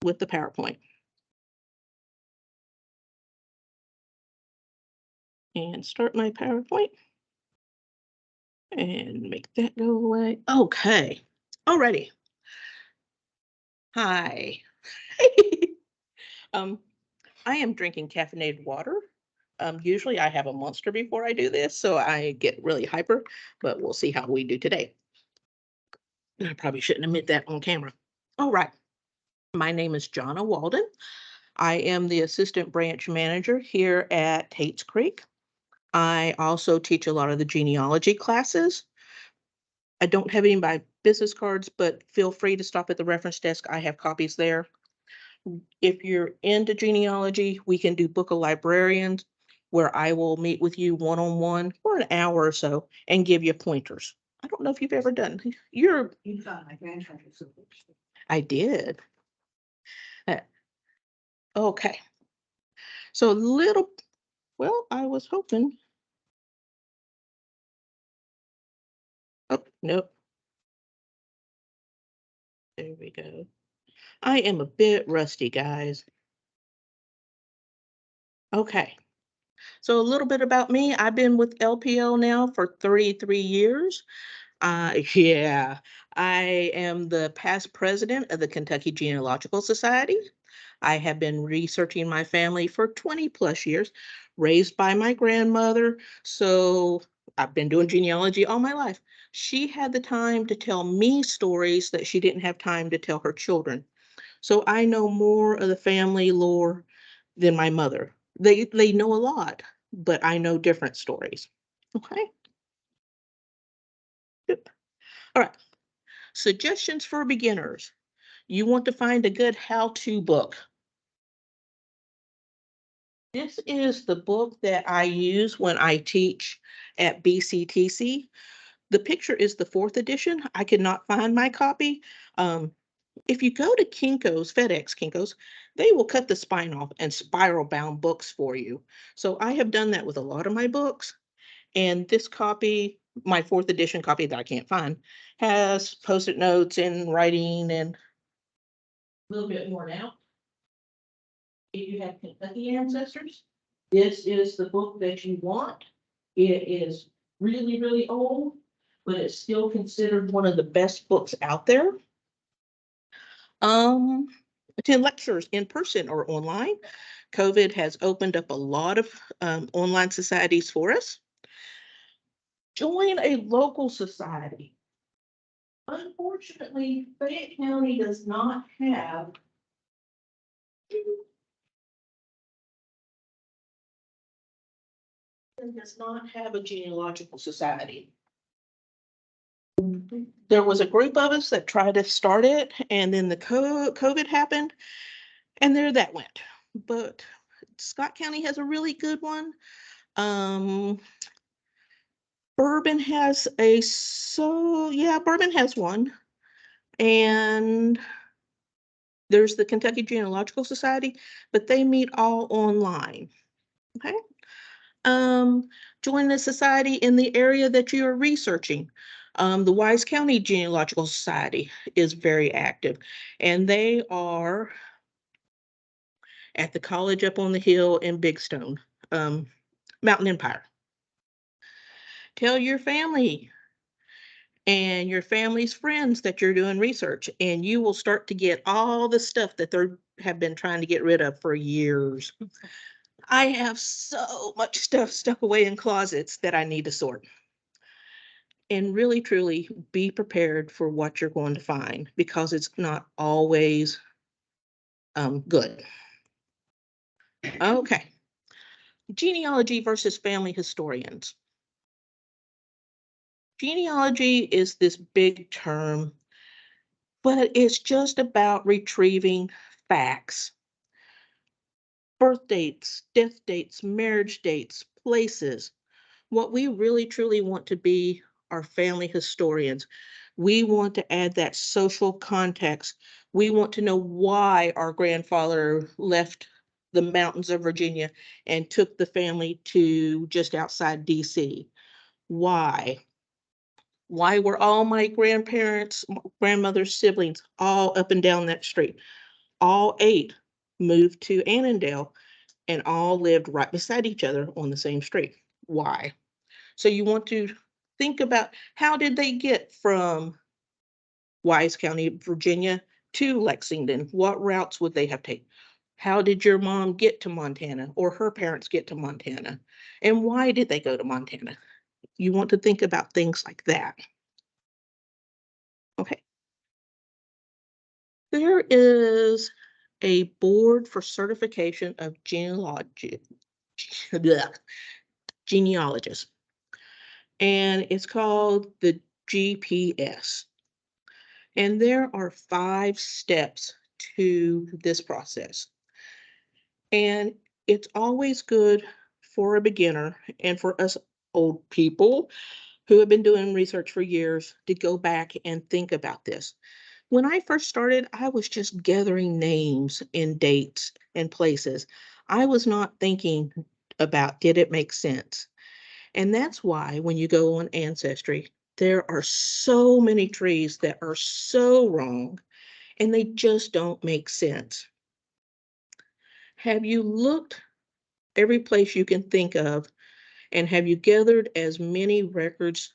with the PowerPoint. And start my PowerPoint and make that go away. Okay. Alrighty. Hi. um, I am drinking caffeinated water. Usually I have a Monster before I do this, so I get really hyper, but we'll see how we do today. I probably shouldn't admit that on camera. All right. My name is Johnna Waldon. I am the assistant branch manager here at Tate's Creek. I also teach a lot of the genealogy classes. I don't have any of my business cards, but feel free to stop at the reference desk. I have copies there. If you're into genealogy, we can do book a librarian where I will meet with you one-on-one for an hour or so and give you pointers. I don't know if you've ever done. You got my grandchild. I did. Uh, Okay. So little, well, I was hoping. Oh, nope. There we go. I am a bit rusty, guys. Okay. So a little bit about me. I've been with LPL now for 33 years. Yeah, I am the past president of the Kentucky Genealogical Society. I have been researching my family for 20 plus years, raised by my grandmother. So I've been doing genealogy all my life. She had the time to tell me stories that she didn't have time to tell her children. So I know more of the family lore than my mother. They know a lot, but I know different stories. Okay. Good. All right. Suggestions for beginners. You want to find a good how-to book. This is the book that I use when I teach at BCTC. The picture is the fourth edition. I could not find my copy. If you go to Kinko's, FedEx Kinko's, they will cut the spine off and spiral bound books for you. So I have done that with a lot of my books. And this copy, my fourth edition copy that I can't find, has post-it notes and writing and a little bit more now. If you have Kentucky ancestors, this is the book that you want. It is really, really old, but it's still considered one of the best books out there. Attend lectures in person or online. COVID has opened up a lot of online societies for us. Join a local society. Unfortunately, Fayette County does not have a genealogical society. There was a group of us that tried to start it, and then the COVID happened, and there that went. But Scott County has a really good one. Bourbon has Bourbon has one, and there's the Kentucky Genealogical Society, but they meet all online. Okay. Join the society in the area that you are researching. The Wise County Genealogical Society is very active, and they are at the college up on the hill in Big Stone, Mountain Empire. Tell your family and your family's friends that you're doing research, and you will start to get all the stuff that they have been trying to get rid of for years. I have so much stuff stuck away in closets that I need to sort. And really, truly be prepared for what you're going to find because it's not always good. Okay. Genealogy versus family historians. Genealogy is this big term, but it's just about retrieving facts. Birth dates, death dates, marriage dates, places. What we really truly want to be are family historians. We want to add that social context. We want to know why our grandfather left the mountains of Virginia and took the family to just outside DC. Why? Why were all my grandparents, grandmother's siblings all up and down that street? All 8 moved to Annandale and all lived right beside each other on the same street. Why? So you want to think about, how did they get from Wise County, Virginia to Lexington? What routes would they have taken? How did your mom get to Montana, or her parents get to Montana? And why did they go to Montana? You want to think about things like that. Okay. There is a board for certification of genealogists, and it's called the GPS. And there are 5 steps to this process. And it's always good for a beginner and for us old people who have been doing research for years to go back and think about this. When I first started, I was just gathering names and dates and places. I was not thinking about, did it make sense? And that's why when you go on Ancestry, there are so many trees that are so wrong and they just don't make sense. Have you looked every place you can think of, and have you gathered as many records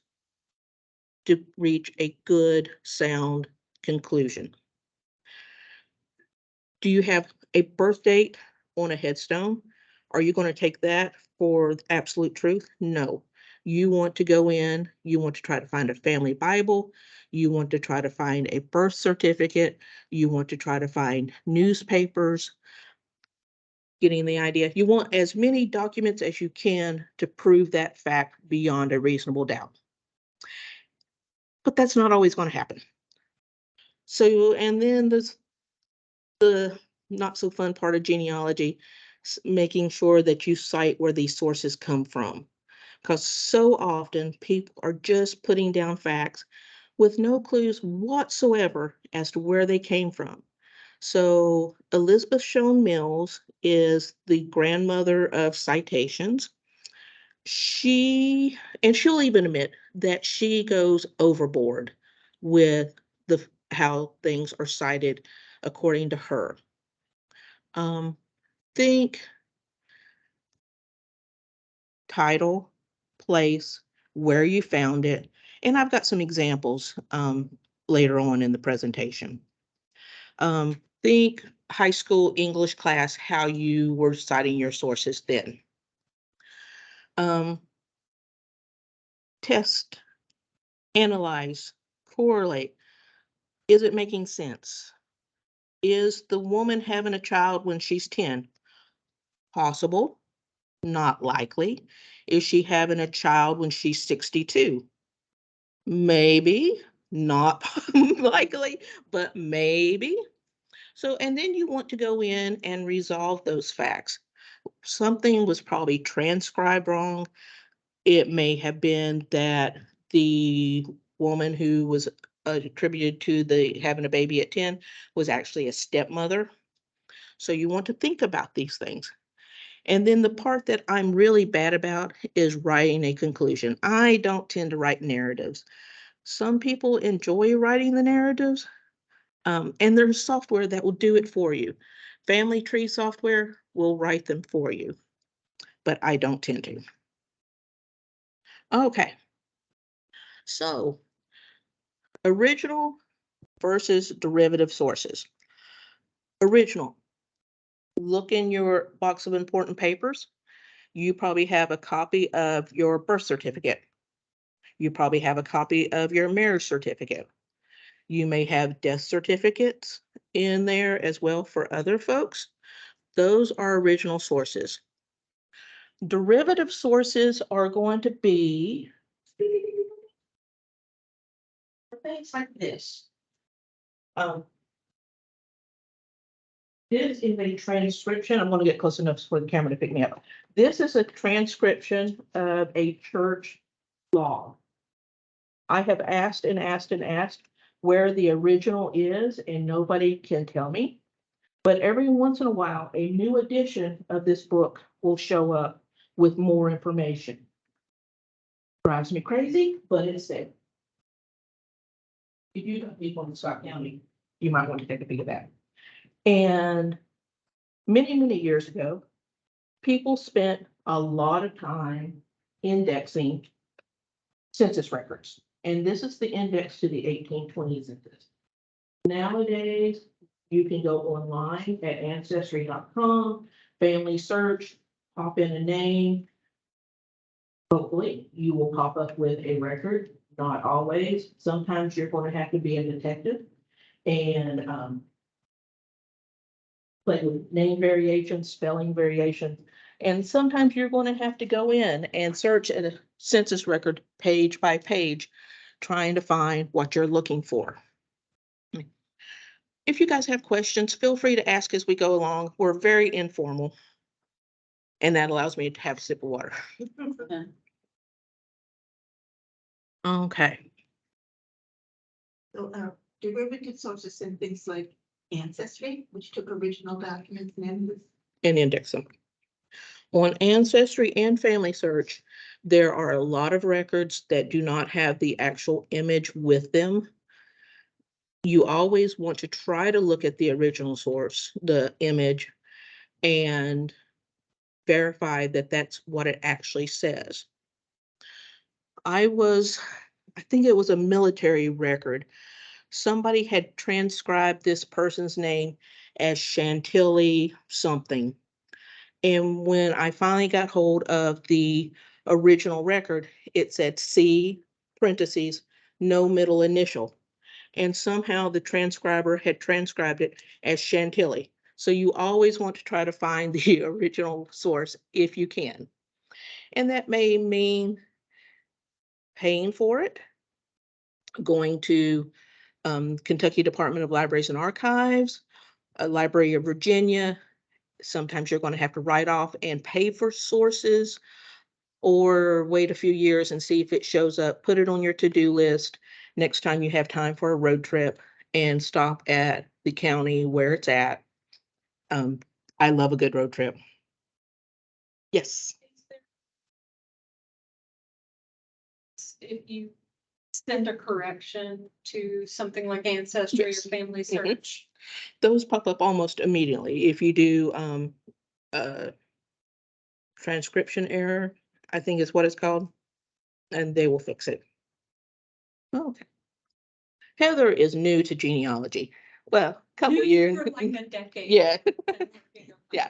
to reach a good, sound conclusion? Do you have a birth date on a headstone? Are you going to take that for absolute truth? No. You want to go in, you want to try to find a family Bible, you want to try to find a birth certificate, you want to try to find newspapers. Getting the idea? You want as many documents as you can to prove that fact beyond a reasonable doubt. But that's not always going to happen. So, and then there's the not so fun part of genealogy, making sure that you cite where these sources come from. Because so often people are just putting down facts with no clues whatsoever as to where they came from. So Elizabeth Shown Mills is the grandmother of citations. She'll even admit that she goes overboard with how things are cited according to her. Think title, place, where you found it, and I've got some examples later on in the presentation. Think high school English class, how you were citing your sources then. Test, analyze, correlate. Is it making sense? Is the woman having a child when she's 10? Possible, not likely. Is she having a child when she's 62? Maybe, not likely, but maybe. So, and then you want to go in and resolve those facts. Something was probably transcribed wrong. It may have been that the woman who was attributed to the having a baby at 10 was actually a stepmother. So you want to think about these things. And then the part that I'm really bad about is writing a conclusion. I don't tend to write narratives. Some people enjoy writing the narratives, and there's software that will do it for you. Family tree software will write them for you, but I don't tend to. Okay, so original versus derivative sources. Original, look in your box of important papers. You probably have a copy of your birth certificate. You probably have a copy of your marriage certificate. You may have death certificates in there as well for other folks. Those are original sources. Derivative sources are going to be things like this. This is a transcription. I'm going to get close enough for the camera to pick me up. This is a transcription of a church law. I have asked and asked and asked where the original is, and nobody can tell me. But every once in a while, a new edition of this book will show up with more information. Drives me crazy, but it's there. If you don't people in Scott County, you might want to take a peek at that. And many, many years ago, people spent a lot of time indexing census records. And this is the index to the 1820 census. Nowadays, you can go online at ancestry.com, family search, pop in a name. Hopefully, you will pop up with a record. Not always. Sometimes you're going to have to be a detective and play with name variations, spelling variations. And sometimes you're going to have to go in and search at a census record page by page, trying to find what you're looking for. If you guys have questions, feel free to ask as we go along. We're very informal. And that allows me to have a sip of water. Okay. So, derivative sources and things like Ancestry, which took original documents and index them. On Ancestry and Family Search, there are a lot of records that do not have the actual image with them. You always want to try to look at the original source, the image, and verify that that's what it actually says. I think it was a military record. Somebody had transcribed this person's name as Chantilly something. And when I finally got hold of the original record, it said C, parentheses, no middle initial. And somehow the transcriber had transcribed it as Chantilly. So you always want to try to find the original source if you can. And that may mean paying for it, going to Kentucky Department of Libraries and Archives, Library of Virginia. Sometimes you're going to have to write off and pay for sources, or wait a few years and see if it shows up. Put it on your to-do list next time you have time for a road trip and stop at the county where it's at. I love a good road trip. Yes. If you send a correction to something like Ancestry Yes. or Family Search. Those pop up almost immediately. If you do transcription error, I think is what it's called, and they will fix it. Okay. Heather is new to genealogy. Well, a couple New years. for like a decade. Yeah. Yeah.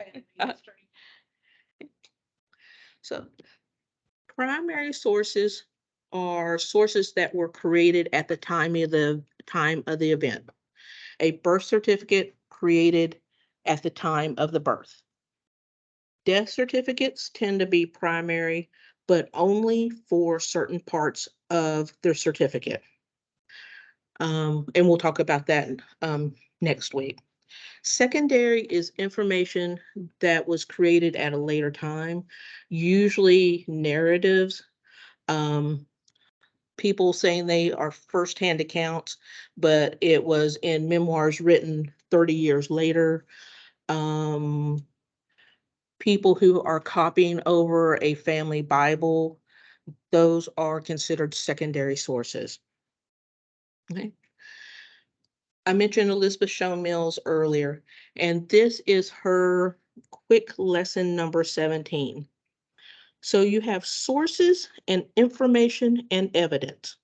So primary sources are sources that were created at the time of the event. A birth certificate created at the time of the birth. Death certificates tend to be primary, but only for certain parts of their certificate. And we'll talk about that next week. Secondary is information that was created at a later time, usually narratives, people saying they are firsthand accounts, but it was in memoirs written 30 years later. People who are copying over a family Bible, those are considered secondary sources. Okay. I mentioned Elizabeth Shown Mills earlier, and this is her quick lesson number 17. So you have sources and information and evidence.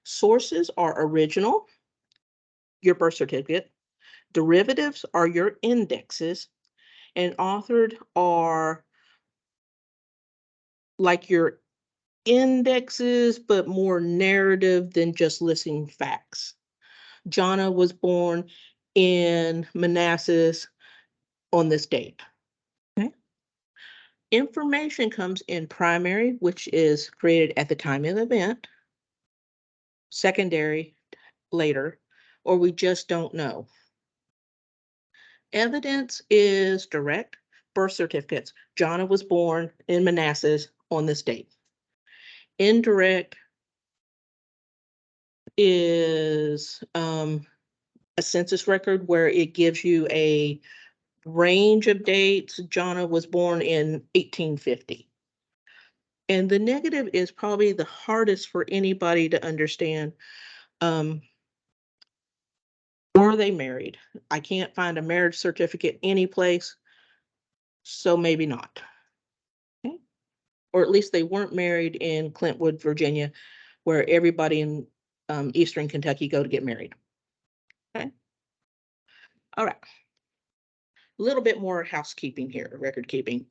Sources are original, your birth certificate. Derivatives are your indexes, and authored are like your indexes, but more narrative than just listing facts. Johnna was born in Manassas on this date. Okay. Information comes in primary, which is created at the time of the event, secondary later, or we just don't know. Evidence is direct. Birth certificates. Johnna was born in Manassas on this date. Indirect is a census record where it gives you a range of dates. Johnna was born in 1850. And the negative is probably the hardest for anybody to understand. Born were they married? I can't find a marriage certificate anyplace, so maybe not. Okay. Or at least they weren't married in Clintwood, Virginia, where everybody in Eastern Kentucky go to get married. Okay. All right. A little bit more housekeeping here, record keeping.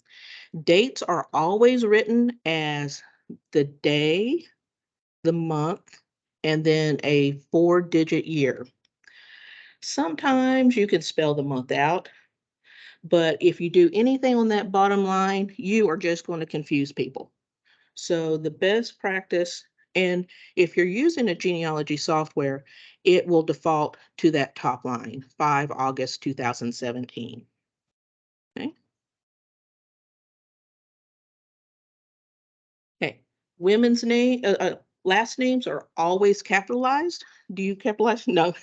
Dates are always written as the day, the month, and then a 4-digit year. Sometimes you can spell the month out, but if you do anything on that bottom line, you are just going to confuse people. So the best practice, and if you're using a genealogy software, it will default to that top line, 5 August 2017. Okay. Okay. Women's last names are always capitalized. Do you capitalize? No.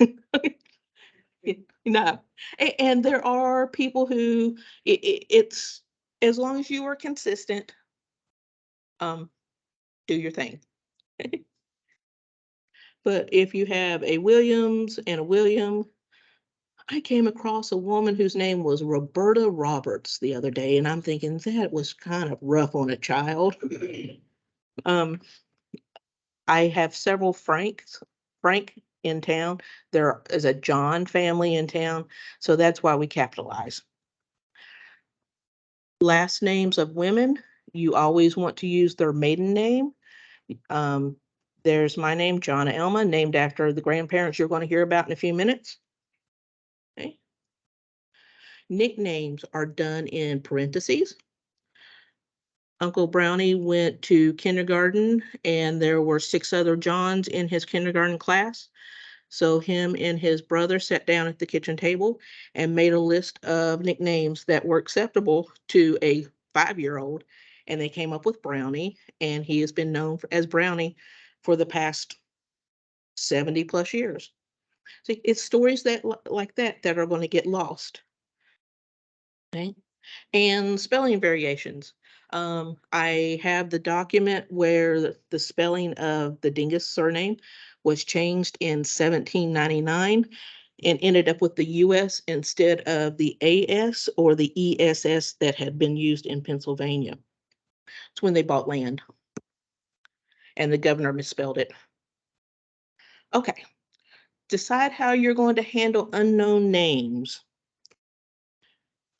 No. And there are people who it's as long as you are consistent, do your thing. But if you have a Williams and a William, I came across a woman whose name was Roberta Roberts the other day, and I'm thinking that was kind of rough on a child. I have several Frank in town. There is a John family in town, so that's why we capitalize. Last names of women, you always want to use their maiden name. There's my name, Johnna Elma, named after the grandparents you're going to hear about in a few minutes. Okay. Nicknames are done in parentheses. Uncle Brownie went to kindergarten and there were 6 other Johns in his kindergarten class. So him and his brother sat down at the kitchen table and made a list of nicknames that were acceptable to a 5-year-old. And they came up with Brownie, and he has been known as Brownie for the past 70 plus years. See, it's stories that like that are going to get lost. Okay. And spelling variations. I have the document where the spelling of the Dingus surname was changed in 1799 and ended up with the US instead of the AS or the ESS that had been used in Pennsylvania. It's when they bought land and the governor misspelled it. Okay, decide how you're going to handle unknown names.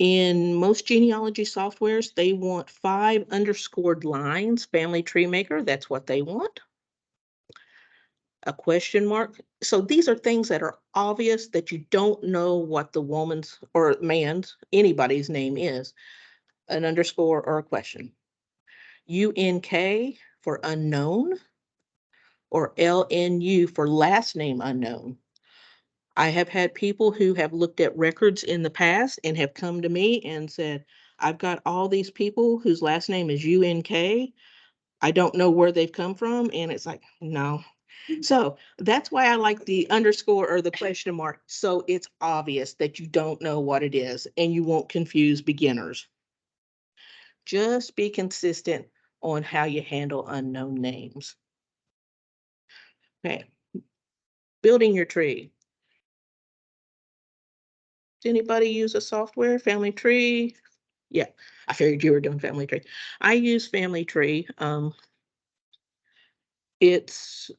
In most genealogy softwares, they want 5 underscored lines. Family Tree Maker, that's what they want. A question mark. So these are things that are obvious that you don't know what the woman's or man's, anybody's name is. An underscore or a question. UNK for unknown, or LNU for last name unknown. I have had people who have looked at records in the past and have come to me and said, I've got all these people whose last name is UNK. I don't know where they've come from. And it's like, no. So that's why I like the underscore or the question mark. So it's obvious that you don't know what it is and you won't confuse beginners. Just be consistent on how you handle unknown names. Okay. Building your tree. Does anybody use a software? Family Tree? Yeah, I figured you were doing Family Tree. I use Family Tree. It's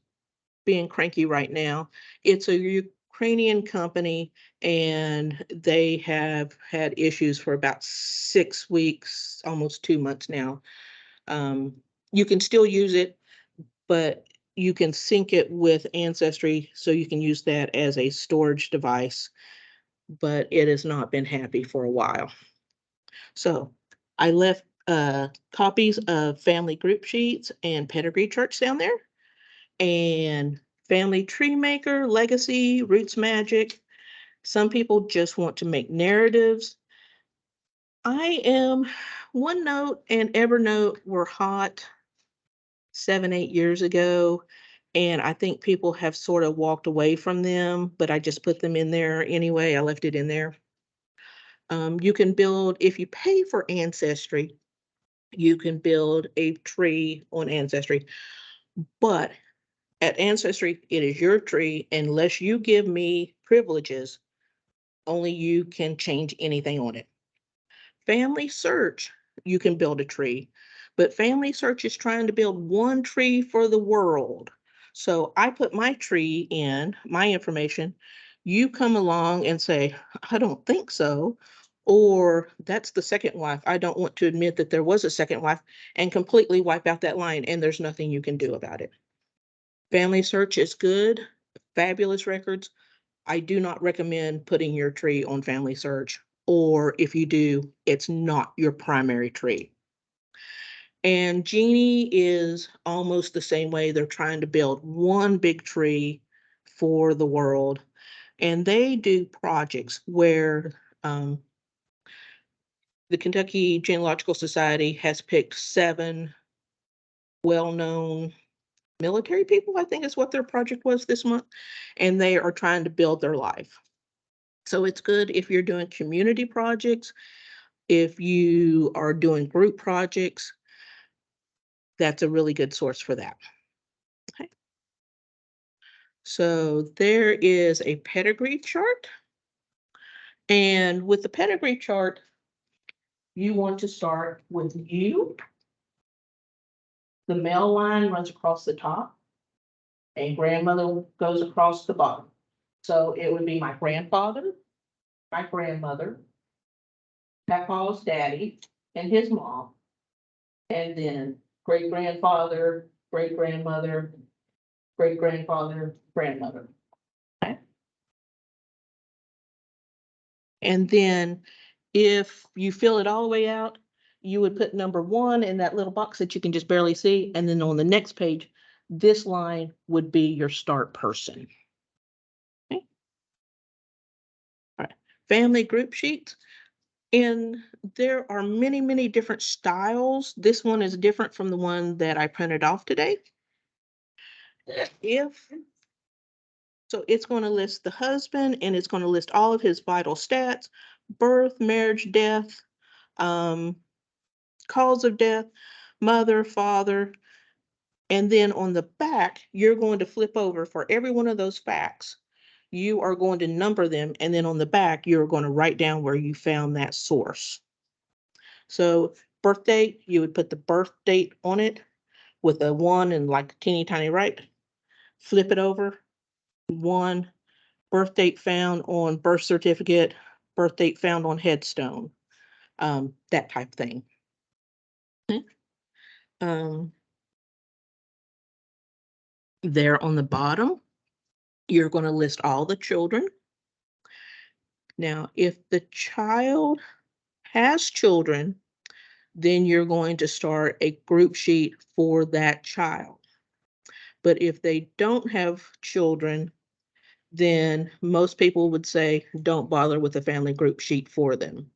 being cranky right now. It's a Ukrainian company and they have had issues for about 6 weeks, almost 2 months now. You can still use it, but you can sync it with Ancestry so you can use that as a storage device, but it has not been happy for a while. So I left copies of family group sheets and pedigree charts down there, and Family Tree Maker, Legacy, Roots Magic. Some people just want to make narratives. OneNote and Evernote were hot 7, 8 years ago, and I think people have sort of walked away from them, but I just put them in there anyway. I left it in there. You can build, if you pay for Ancestry, you can build a tree on Ancestry, but at Ancestry, it is your tree unless you give me privileges Only you can change anything on it. Family search, you can build a tree, but family search is trying to build one tree for the world. So I put my tree in, my information. You come along and say, I don't think so. Or that's the second wife. I don't want to admit that there was a second wife, and completely wipe out that line, and there's nothing you can do about it. Family search is good, fabulous records. I do not recommend putting your tree on family search, or if you do, it's not your primary tree. And Genie is almost the same way. They're trying to build one big tree for the world. And they do projects where the Kentucky Genealogical Society has picked 7 well-known military people, I think is what their project was this month. And they are trying to build their life. So it's good if you're doing community projects, if you are doing group projects, that's a really good source for that. Okay. So there is a pedigree chart. And with the pedigree chart, you want to start with you. The male line runs across the top and grandmother goes across the bottom. So it would be my grandfather, my grandmother, Papa's daddy and his mom, and then great grandfather, great grandmother, great grandfather, grandmother. Okay. And then if you fill it all the way out, you would put number 1 in that little box that you can just barely see. And then on the next page, this line would be your start person. Okay. All right. Family group sheets. And there are many, many different styles. This one is different from the one that I printed off today. So it's going to list the husband, and it's going to list all of his vital stats: birth, marriage, death, cause of death, mother, father. And then on the back, you're going to flip over for every one of those facts. You are going to number them. And then on the back, you're going to write down where you found that source. So birth date, you would put the birth date on it with a 1 and like a teeny tiny right. Flip it over. 1, birth date found on birth certificate, birth date found on headstone, that type of thing. Um, there on the bottom, you're going to list all the children. Now, if the child has children, then you're going to start a group sheet for that child. But if they don't have children, then most people would say, don't bother with a family group sheet for them.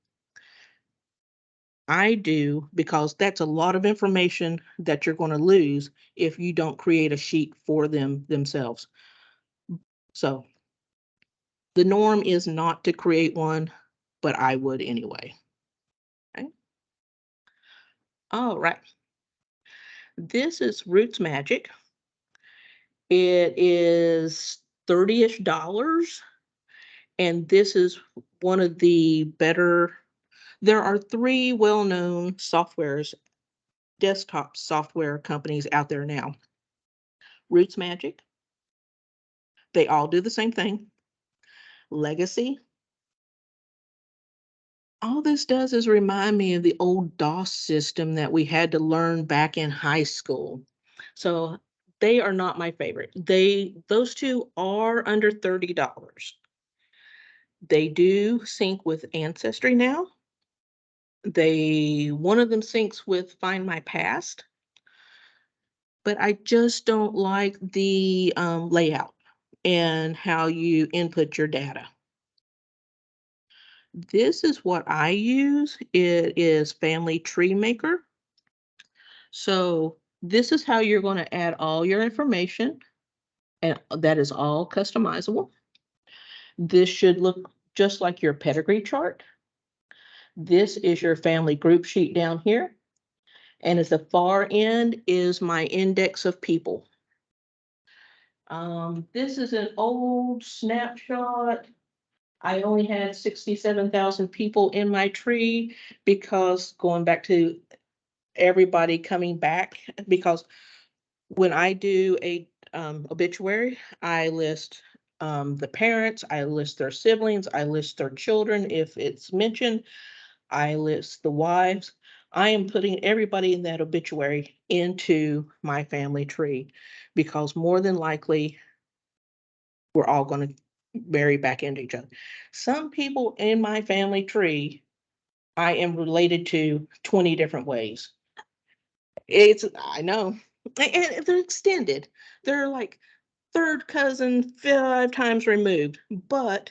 I do, because that's a lot of information that you're going to lose if you don't create a sheet for them themselves. So the norm is not to create one, but I would anyway. Okay. All right. This is Roots Magic. It is $30-ish. And this is one of the better. There are 3 well-known softwares, desktop software companies out there now. Roots Magic. They all do the same thing. Legacy. All this does is remind me of the old DOS system that we had to learn back in high school. So they are not my favorite. Those 2 are under $30. They do sync with Ancestry now. One of them syncs with Find My Past, but I just don't like the layout and how you input your data. This is what I use. It is Family Tree Maker. So this is how you're going to add all your information, and that is all customizable. This should look just like your pedigree chart. This is your family group sheet down here. And at the far end is my index of people. This is an old snapshot. I only had 67,000 people in my tree because going back to everybody coming back, because when I do a obituary, I list the parents, I list their siblings, I list their children if it's mentioned, I list the wives. I am putting everybody in that obituary into my family tree because more than likely we're all going to marry back into each other. Some people in my family tree I am related to 20 different ways. I know, and they're extended. They're like third cousin, 5 times removed, but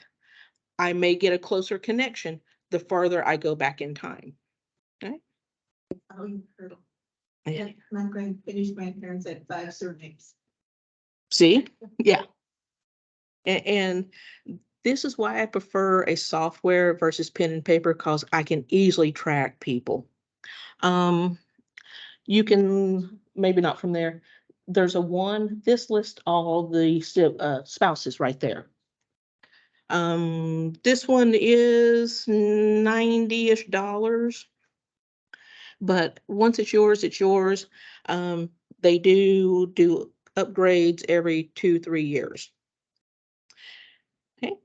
I may get a closer connection the farther I go back in time. Okay. Oh, you heard. Yeah. My finished grandparents had 5 surnames. See? Yeah. And this is why I prefer a software versus pen and paper because I can easily track people. You can, maybe not from there. There's this lists all the spouses right there. This one is 90-ish dollars. But once it's yours, it's yours. They do upgrades every 2-3 years. Okay.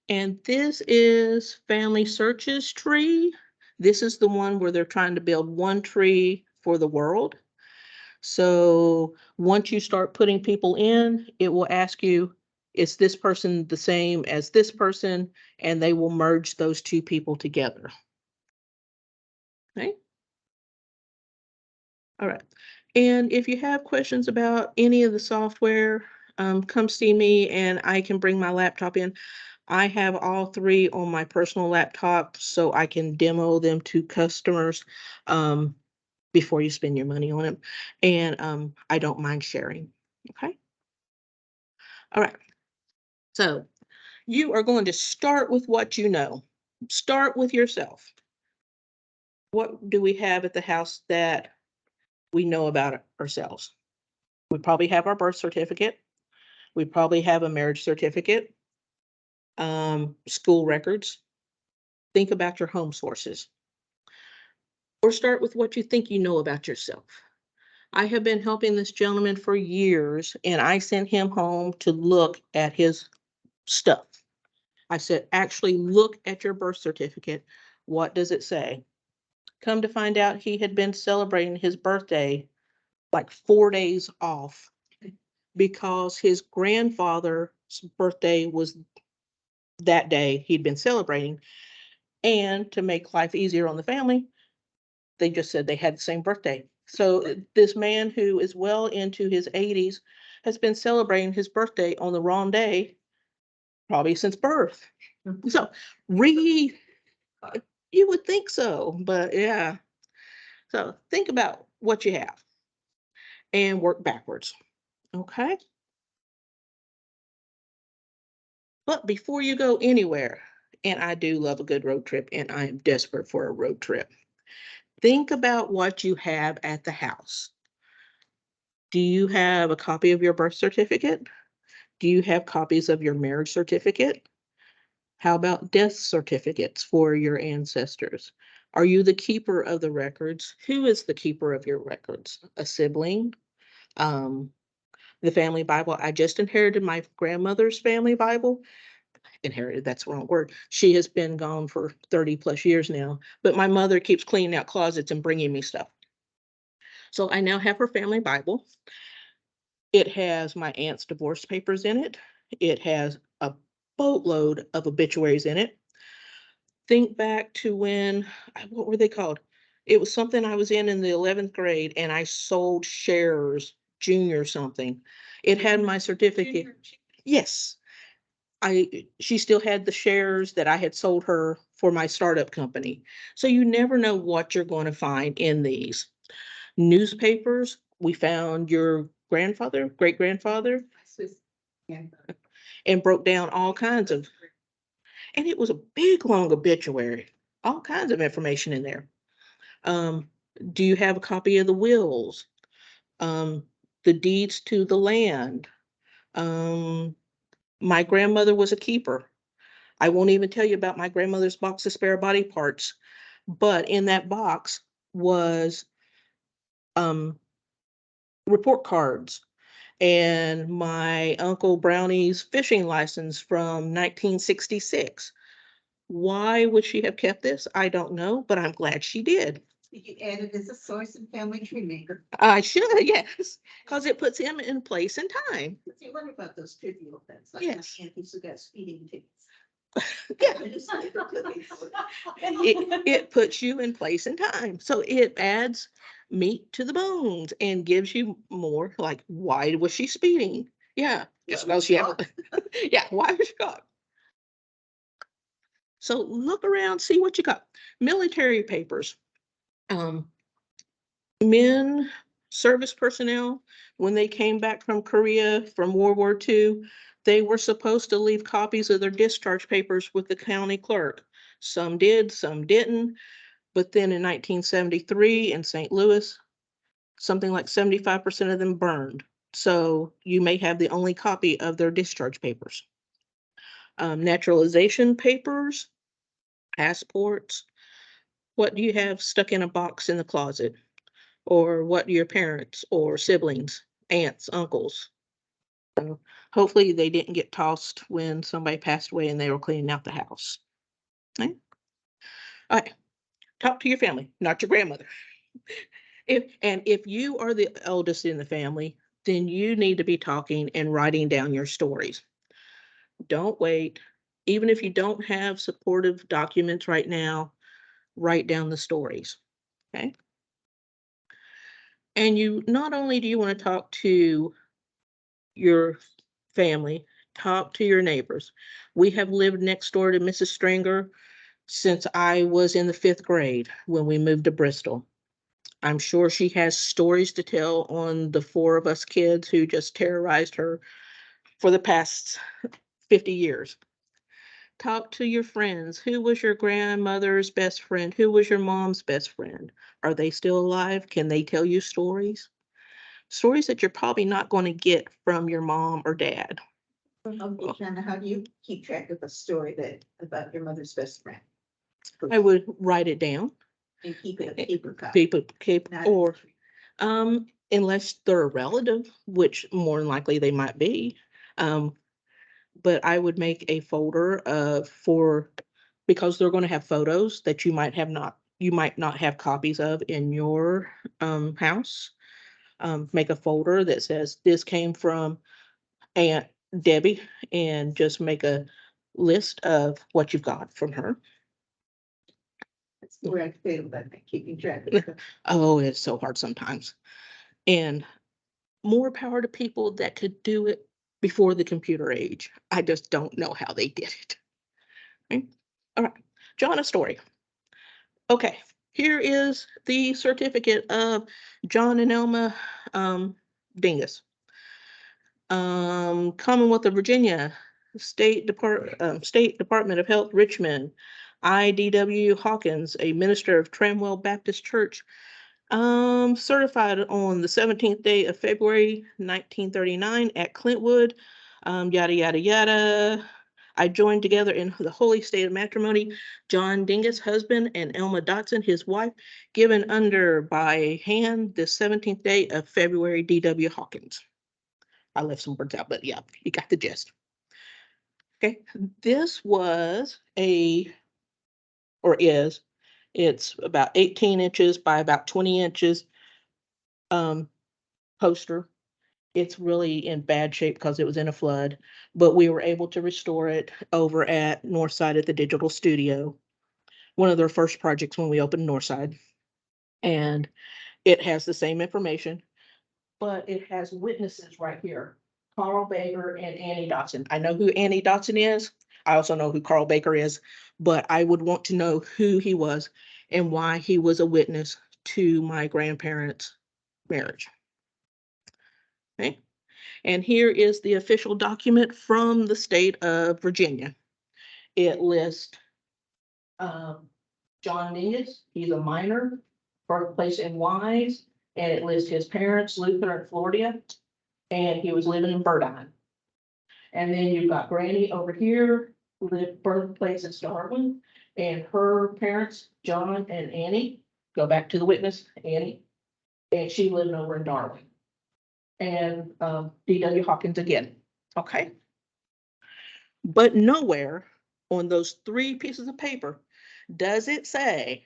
And this is Family Searches tree. This is the one where they're trying to build one tree for the world. So once you start putting people in, it will ask you, is this person the same as this person? And they will merge those two people together. Okay. All right. And if you have questions about any of the software, come see me and I can bring my laptop in. I have all 3 on my personal laptop so I can demo them to customers before you spend your money on them. And I don't mind sharing. Okay. All right. So you are going to start with what you know. Start with yourself. What do we have at the house that we know about ourselves? We probably have our birth certificate. We probably have a marriage certificate, school records. Think about your home sources. Or start with what you think you know about yourself. I have been helping this gentleman for years, and I sent him home to look at his stuff. I said, actually look at your birth certificate. What does it say? Come to find out, he had been celebrating his birthday like 4 days off because his grandfather's birthday was that day he'd been celebrating. And to make life easier on the family, they just said they had the same birthday. So this man who is well into his 80s has been celebrating his birthday on the wrong day, probably since birth. So read, you would think so, but yeah. So think about what you have and work backwards. Okay. But before you go anywhere, and I do love a good road trip and I am desperate for a road trip, think about what you have at the house. Do you have a copy of your birth certificate? Do you have copies of your marriage certificate? How about death certificates for your ancestors? Are you the keeper of the records? Who is the keeper of your records? A sibling? Um, the family Bible. I just inherited my grandmother's family Bible. Inherited, that's the wrong word. She has been gone for 30 plus years now, but my mother keeps cleaning out closets and bringing me stuff. So I now have her family Bible. It has my aunt's divorce papers in it. It has a boatload of obituaries in it. Think back to when, what were they called? It was something I was in the 11th grade and I sold shares, junior something. It had my certificate. Yes. She still had the shares that I had sold her for my startup company. So you never know what you're going to find in these. Newspapers, we found your grandfather, great grandfather, Yeah. and broke down all kinds of, and it was a big long obituary, all kinds of information in there. Um, do you have a copy of the wills? The deeds to the land? My grandmother was a keeper. I won't even tell you about my grandmother's box of spare body parts, but in that box was um report cards and my Uncle Brownie's fishing license from 1966. Why would she have kept this? I don't know, but I'm glad she did. You add it as a source and family tree maker. I should, yes, because it puts him in place and time. You learn about those trivial things, like Yes. aunties who got speeding tickets. Yeah. It puts you in place and time. So it adds meat to the bones and gives you more like, why was she speeding? Yeah, just because she had, yeah, why was she caught? So look around, see what you got. Military papers. Men, service personnel, when they came back from Korea from World War II, they were supposed to leave copies of their discharge papers with the county clerk. Some did, some didn't. But then in 1973 in St. Louis, something like 75% of them burned. So you may have the only copy of their discharge papers. Naturalization papers, passports. What do you have stuck in a box in the closet? Or what do your parents or siblings, aunts, uncles? So hopefully they didn't get tossed when somebody passed away and they were cleaning out the house. Okay? All right. Talk to your family, not your grandmother. If you are the eldest in the family, then you need to be talking and writing down your stories. Don't wait. Even if you don't have supportive documents right now, write down the stories. Okay. And you not only do you want to talk to your family, talk to your neighbors. We have lived next door to Mrs. Stringer since I was in the 5th grade when we moved to Bristol. I'm sure she has stories to tell on the 4 of us kids who just terrorized her for the past 50 years. Talk to your friends. Who was your grandmother's best friend? Who was your mom's best friend? Are they still alive? Can they tell you stories? Stories that you're probably not going to get from your mom or dad. Okay, Johnna, how do you keep track of a story that about your mother's best friend? I would write it down. And keep it a paper copy. not Or a tree. unless they're a relative, which more than likely they might be. But I would make a folder because they're going to have photos that you might not have copies of in your house. Make a folder that says this came from Aunt Debbie and just make a list of what you've got from her. That's where I fail at keeping track of it. Oh, it's so hard sometimes. And more power to people that could do it before the computer age. I just don't know how they did it. Okay. All right, Johnna story. Okay, here is the certificate of John and Elma Dingus. Commonwealth of Virginia, State Department of Health, Richmond, IDW Hawkins, a minister of Tramwell Baptist Church, certified on the 17th day of February 1939 at Clintwood, yada yada yada. I joined together in the holy state of matrimony, John Dingus, husband, and Elma Dotson, his wife, given under by hand the 17th day of February, D.W. Hawkins. I left some words out, but yeah, you got the gist. Okay, this was it's about 18 inches by about 20 inches poster. It's really in bad shape because it was in a flood, but we were able to restore it over at Northside at the Digital Studio, one of their first projects when we opened Northside. And it has the same information, but it has witnesses right here, Carl Baker and Annie Dotson. I know who Annie Dotson is. I also know who Carl Baker is, but I would want to know who he was and why he was a witness to my grandparents' marriage. Okay. And here is the official document from the state of Virginia. It lists John Dingus, he's a minor, birthplace in Wise, and it lists his parents, Luther and Florida, and he was living in Burdine. And then you've got Granny over here, birthplace is Darwin, and her parents, John and Annie, go back to the witness, Annie, and she lived over in Darwin. And D.W. Hawkins again, okay? But nowhere on those 3 pieces of paper does it say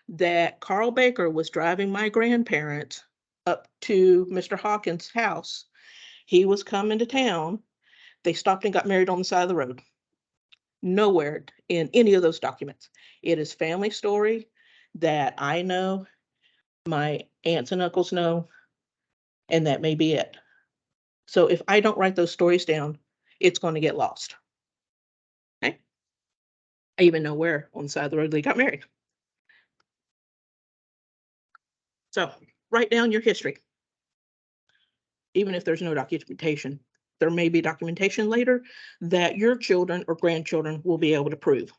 that Carl Baker was driving my grandparents up to Mr. Hawkins' house. He was coming to town. They stopped and got married on the side of the road. Nowhere in any of those documents. It is family story that I know, my aunts and uncles know, and that may be it. So if I don't write those stories down, it's going to get lost. Okay? I even know where on the side of the road they got married. So write down your history. Even if there's no documentation, there may be documentation later that your children or grandchildren will be able to prove.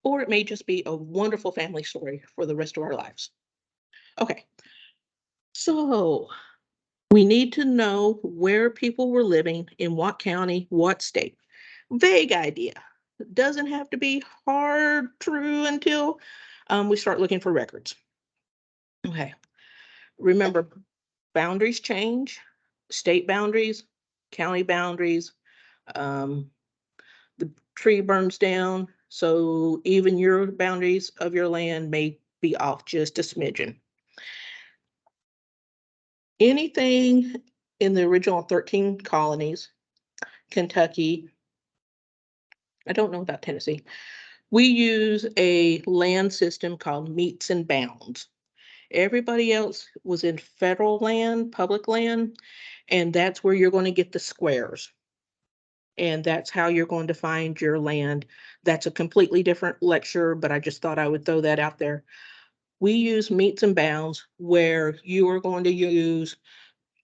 Or it may just be a wonderful family story for the rest of our lives. Okay, so we need to know where people were living, in what county, what state. Vague idea. Doesn't have to be hard true until we start looking for records. Okay, remember, boundaries change, state boundaries, county boundaries, the tree burns down, so even your boundaries of your land may be off just a smidgen. Anything in the original 13 colonies, Kentucky, I don't know about Tennessee, we use a land system called meets and bounds. Everybody else was in federal land, public land, and that's where you're going to get the squares. And that's how you're going to find your land. That's a completely different lecture, but I just thought I would throw that out there. We use meets and bounds where you are going to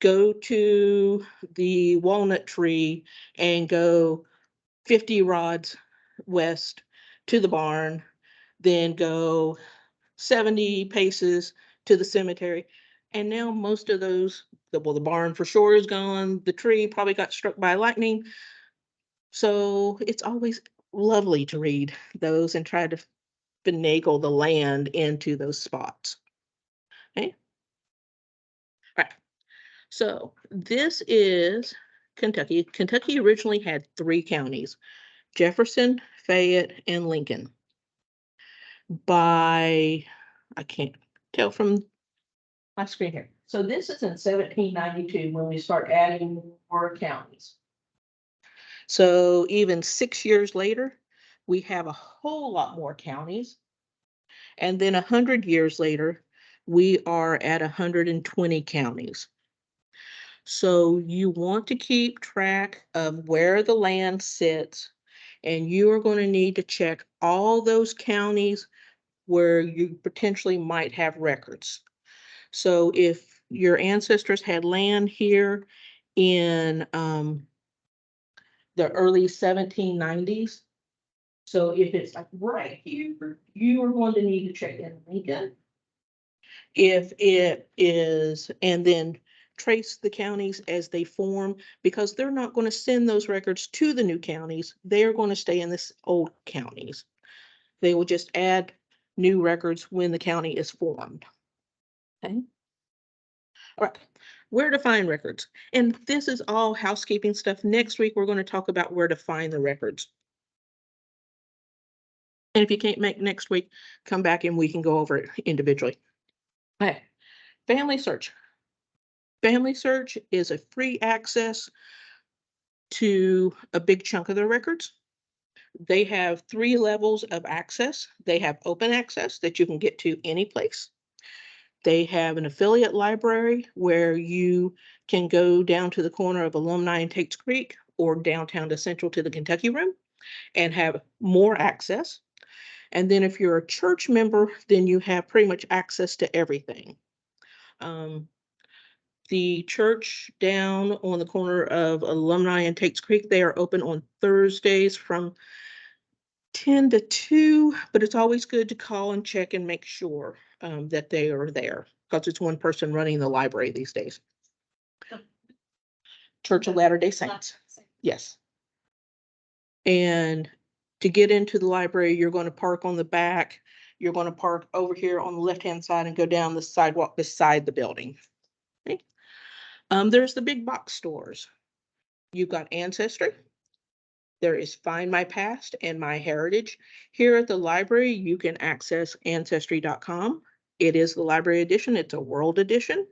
go to the walnut tree and go 50 rods west to the barn, then go 70 paces to the cemetery. And now most of those, well, the barn for sure is gone. The tree probably got struck by lightning. So it's always lovely to read those and try to finagle the land into those spots. Okay. All right. So this is Kentucky. Kentucky originally had 3 counties: Jefferson, Fayette, and Lincoln. I can't tell from my screen here. So this is in 1792 when we start adding more counties. So even 6 years later, we have a whole lot more counties. And then 100 years later, we are at 120 counties. So you want to keep track of where the land sits, and you are going to need to check all those counties where you potentially might have records. So if your ancestors had land here in the early 1790s, so if it's like right here, you are going to need to check in Lincoln. If it is, and then trace the counties as they form, because they're not going to send those records to the new counties. They're going to stay in this old counties. They will just add new records when the county is formed. Okay. All right. Where to find records. And this is all housekeeping stuff. Next week, we're going to talk about where to find the records. And if you can't make next week, come back and we can go over it individually. Okay. Family search. Family search is a free access to a big chunk of their records. They have 3 levels of access. They have open access that you can get to any place. They have an affiliate library where you can go down to the corner of Alumni and Tates Creek or downtown to Central to the Kentucky Room and have more access. And then if you're a church member, then you have pretty much access to everything. The church down on the corner of Alumni and Tates Creek, they are open on Thursdays from 10 to 2, but it's always good to call and check and make sure that they are there, because it's one person running the library these days. Church of Latter-day Saints. Yes. And to get into the library, you're going to park on the back. You're going to park over here on the left-hand side and go down the sidewalk beside the building. Okay. There's the big box stores. You've got Ancestry. There is Find My Past and My Heritage. Here at the library, you can access ancestry.com. It is the library edition. It's a world edition.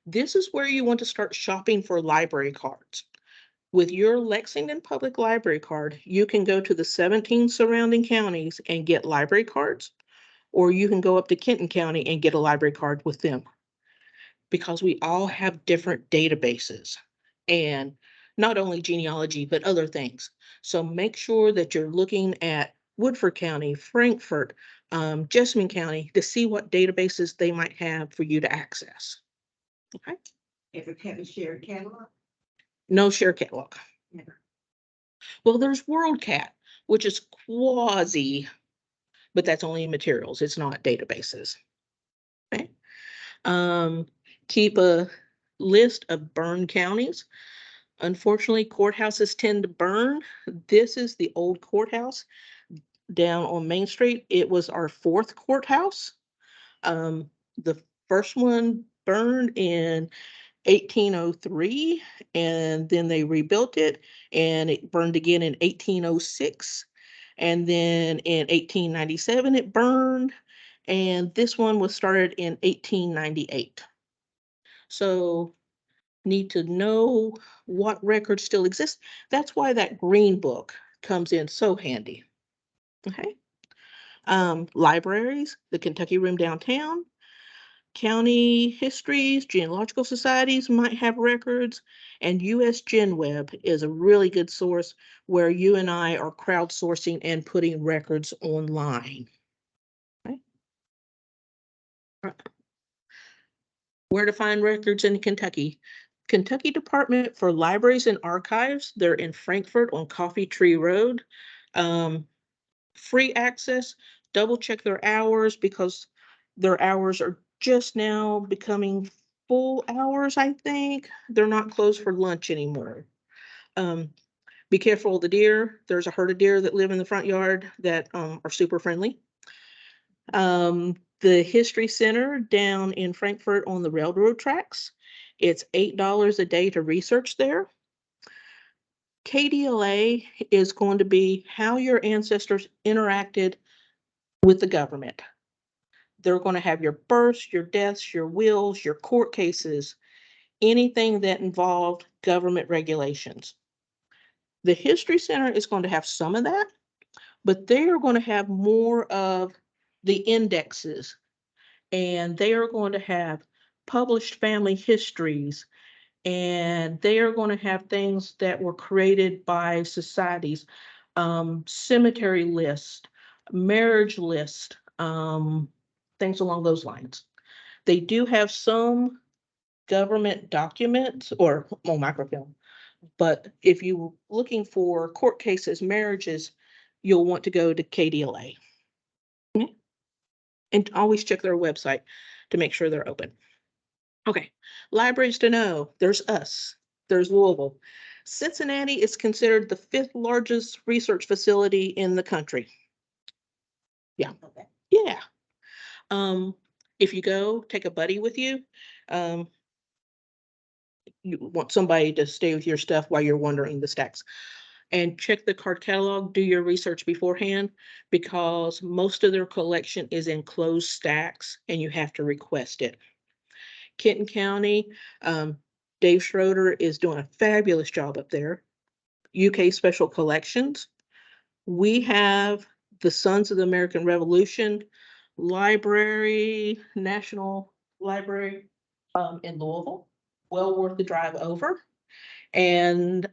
This is where you want to start shopping for library cards. With your Lexington Public Library card, you can go to the 17 surrounding counties and get library cards, or you can go up to Kenton County and get a library card with them. Because we all have different databases, and not only genealogy, but other things. So make sure that you're looking at Woodford County, Frankfort, Jessamine County to see what databases they might have for you to access. Okay, Ever have a shared catalog? no share catalog. Never. Well, there's WorldCat, which is quasi, but that's only materials. It's not databases. Okay. Keep a list of burned counties. Unfortunately, courthouses tend to burn. This is the old courthouse down on Main Street. It was our 4th courthouse. The first one burned in 1803, and then they rebuilt it, and it burned again in 1806. And then in 1897, it burned, and this one was started in 1898. So need to know what records still exist. That's why that green book comes in so handy. Okay. Libraries, the Kentucky Room downtown, county histories, genealogical societies might have records, and US GenWeb is a really good source where you and I are crowdsourcing and putting records online. Okay. Where to find records in Kentucky. Kentucky Department for Libraries and Archives. They're in Frankfort on Coffee Tree Road. Free access. Double check their hours because their hours are just now becoming full hours, I think. They're not closed for lunch anymore. Be careful of the deer. There's a herd of deer that live in the front yard that are super friendly. The History Center down in Frankfort on the railroad tracks. It's $8 a day to research there. KDLA is going to be how your ancestors interacted with the government. They're going to have your births, your deaths, your wills, your court cases, anything that involved government regulations. The History Center is going to have some of that, but they are going to have more of the indexes, and they are going to have published family histories, and they are going to have things that were created by societies, cemetery list, marriage list, things along those lines. They do have some government documents or microfilm, but if you're looking for court cases, marriages, you'll want to go to KDLA. And always check their website to make sure they're open. Okay, libraries to know. There's us. There's Louisville. Cincinnati is considered the 5th largest research facility in the country. Yeah. Okay. Yeah. If you go, take a buddy with you. You want somebody to stay with your stuff while you're wandering the stacks. And check the card catalog, do your research beforehand, because most of their collection is in closed stacks and you have to request it. Kenton County, Dave Schroeder is doing a fabulous job up there. UK Special Collections. We have the Sons of the American Revolution Library, National Library in Louisville. Well worth the drive over. And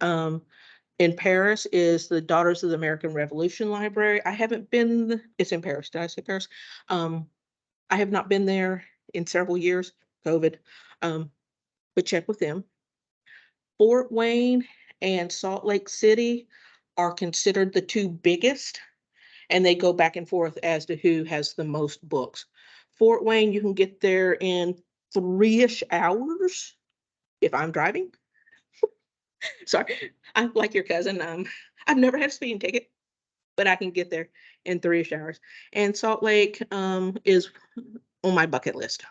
in Paris is the Daughters of the American Revolution Library. I haven't been, it's in Paris. Did I say Paris? I have not been there in several years, COVID, but check with them. Fort Wayne and Salt Lake City are considered the 2 biggest, and they go back and forth as to who has the most books. Fort Wayne, you can get there in 3-ish hours if I'm driving. Sorry, I'm like your cousin. I've never had a speeding ticket, but I can get there in 3-ish hours. And Salt Lake is on my bucket list.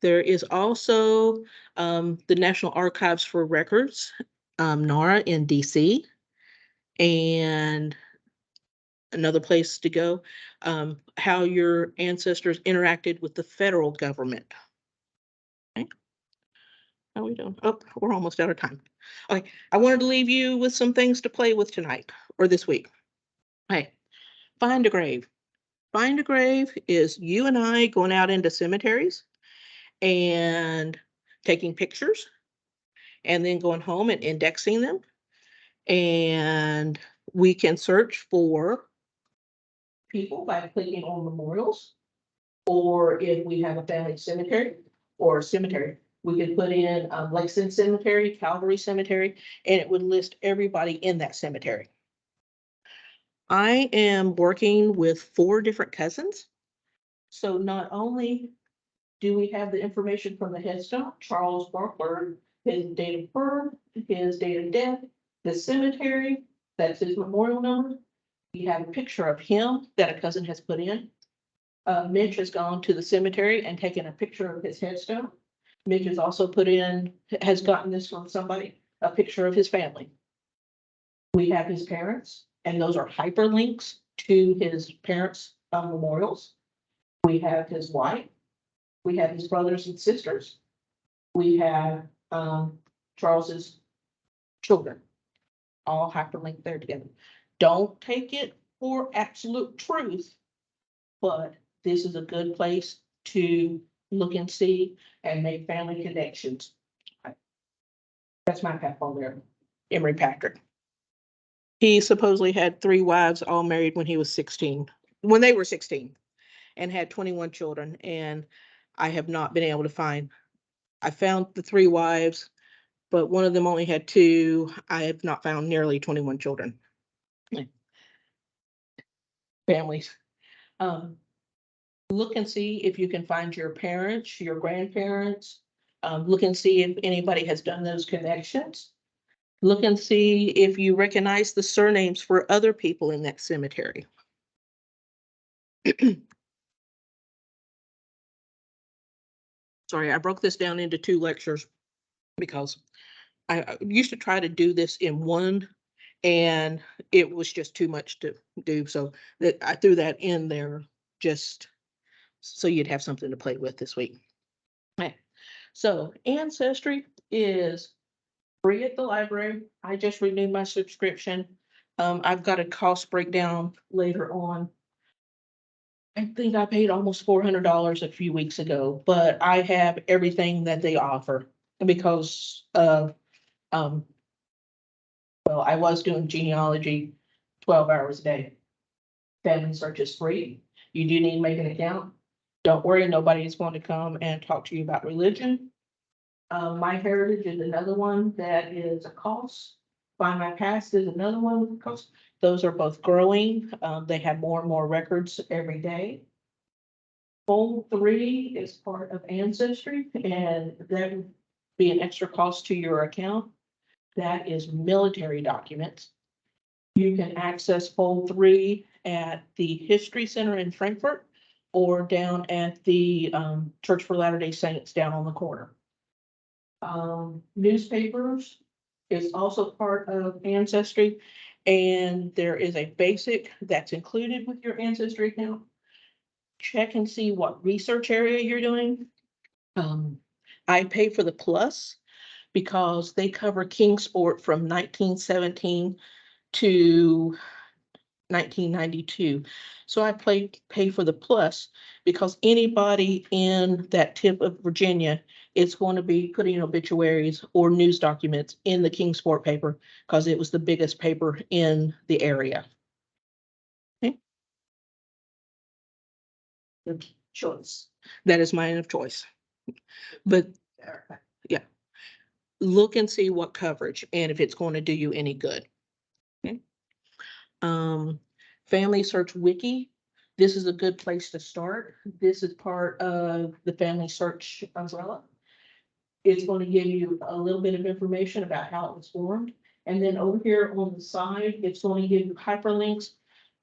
There is also the National Archives for Records, NARA in DC, and another place to go, how your ancestors interacted with the federal government. Okay. How are we doing? Oh, we're almost out of time. Okay, I wanted to leave you with some things to play with tonight or this week. Hey, find a grave. Find a grave is you and I going out into cemeteries and taking pictures and then going home and indexing them. And we can search for people by clicking on memorials. Or if we have a family cemetery or cemetery, we could put in Lakeland Cemetery, Calvary Cemetery, and it would list everybody in that cemetery. I am working with 4 different cousins. So not only do we have the information from the headstone, Charles Barkler, his date of birth, his date of death, the cemetery, that's his memorial number. We have a picture of him that a cousin has put in. Mitch has gone to the cemetery and taken a picture of his headstone. Mitch has also has gotten this from somebody, a picture of his family. We have his parents, and those are hyperlinks to his parents' memorials. We have his wife. We have his brothers and sisters. We have Charles's children, all hyperlinked there together. Don't take it for absolute truth, but this is a good place to look and see and make family connections. That's my pap on there, Emery Patrick. He supposedly had 3 wives, all married when he was 16, when they were 16, and had 21 children. And I have not been able to find, I found the 3 wives, but one of them only had 2. I have not found nearly 21 children. Families. Look and see if you can find your parents, your grandparents. Look and see if anybody has done those connections. Look and see if you recognize the surnames for other people in that cemetery. Sorry, I broke this down into 2 lectures because I used to try to do this in one and it was just too much to do. So that I threw that in there just so you'd have something to play with this week. Okay. So Ancestry is free at the library. I just renewed my subscription. I've got a cost breakdown later on. I think I paid almost $400 a few weeks ago, but I have everything that they offer because of, well, I was doing genealogy 12 hours a day. Family search is free. You do need to make an account. Don't worry, nobody is going to come and talk to you about religion. My Heritage is another one that is a cost. Find My Past is another one with cost. Those are both growing. They have more and more records every day. Fold 3 is part of Ancestry, and that would be an extra cost to your account. That is military documents. You can access Fold 3 at the History Center in Frankfurt or down at the Church for Latter-day Saints down on the corner. Newspapers is also part of Ancestry, and there is a basic that's included with your Ancestry account. Check and see what research area you're doing. I pay for the plus because they cover Kingsport from 1917 to 1992. So I pay for the plus because anybody in that tip of Virginia is going to be putting obituaries or news documents in the Kingsport paper because it was the biggest paper in the area. Okay. Choice. That is mine of choice. But yeah, look and see what coverage and if it's going to do you any good. Okay. Family Search Wiki. This is a good place to start. This is part of the Family Search umbrella. It's going to give you a little bit of information about how it was formed And then over here on the side, it's going to give you hyperlinks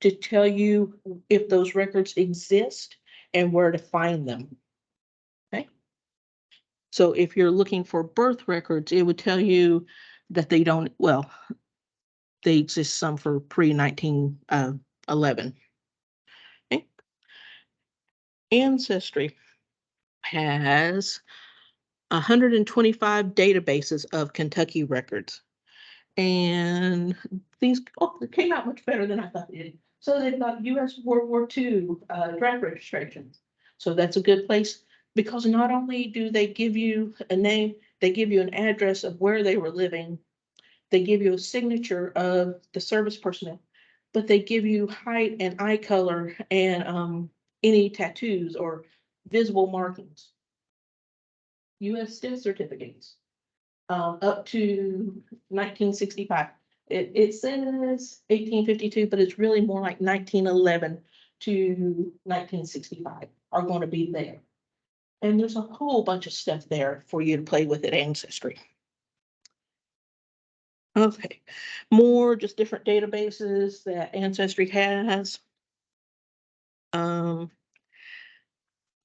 to tell you if those records exist and where to find them. Okay. So if you're looking for birth records, it would tell you that they don't, well, they exist some for pre-1911. Okay. Ancestry has 125 databases of Kentucky records. And these, oh, it came out much better than I thought it did. So they've got US World War II draft registrations. So that's a good place because not only do they give you a name, they give you an address of where they were living. They give you a signature of the service personnel, but they give you height and eye color and any tattoos or visible markings. US death certificates up to 1965. It says 1852, but it's really more like 1911 to 1965 are going to be there. And there's a whole bunch of stuff there for you to play with at Ancestry. Okay, more just different databases that Ancestry has.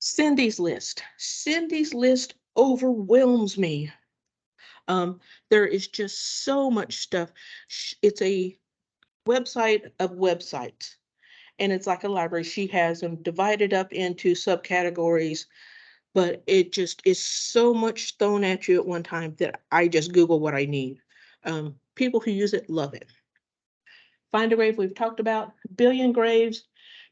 Cindy's List. Cindy's List overwhelms me. There is just so much stuff. It's a website of websites, and it's like a library. She has them divided up into subcategories, but it just is so much thrown at you at one time that I just Google what I need. People who use it love it. Find a Grave, we've talked about. Billion Graves,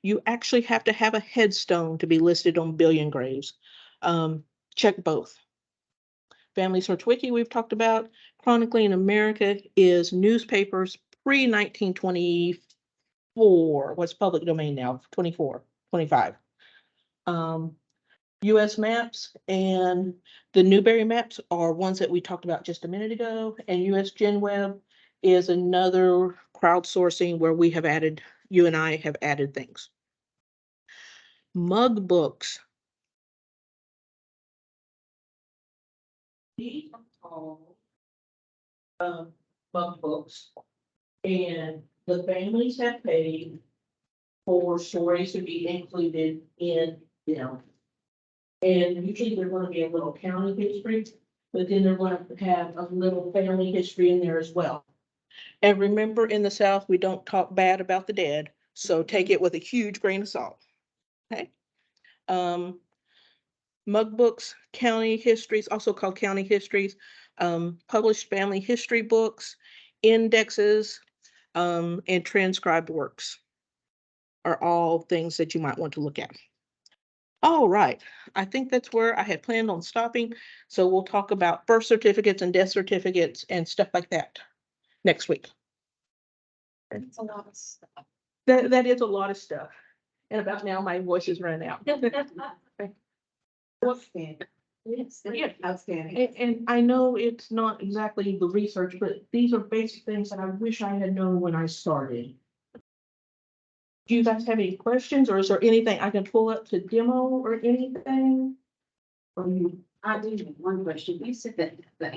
you actually have to have a headstone to be listed on Billion Graves. Check both. Family Search Wiki, we've talked about. Chronicling America is newspapers pre-1924. What's public domain now? 24, 25. US maps and the Newberry maps are ones that we talked about just a minute ago. And US GenWeb is another crowdsourcing where we have added, you and I have added things. Mug books. These are called mug books. And the families have paid for stories to be included in them. And usually they're going to be a little county history, but then they're going to have a little family history in there as well. And remember, in the South, we don't talk bad about the dead, so take it with a huge grain of salt. Okay. Mug books, county histories, also called county histories, published family history books, indexes, and transcribed works are all things that you might want to look at. All right, I think that's where I had planned on stopping. So we'll talk about birth certificates and death certificates and stuff like that next week. It's a lot of stuff. That is a lot of stuff. And about now, my voice is running out. Outstanding. Yes, Yeah. outstanding. And I know it's not exactly the research, but these are basic things that I wish I had known when I started. Do you guys have any questions, or is there anything I can pull up to demo or anything? Or you? I do have one question. You said that the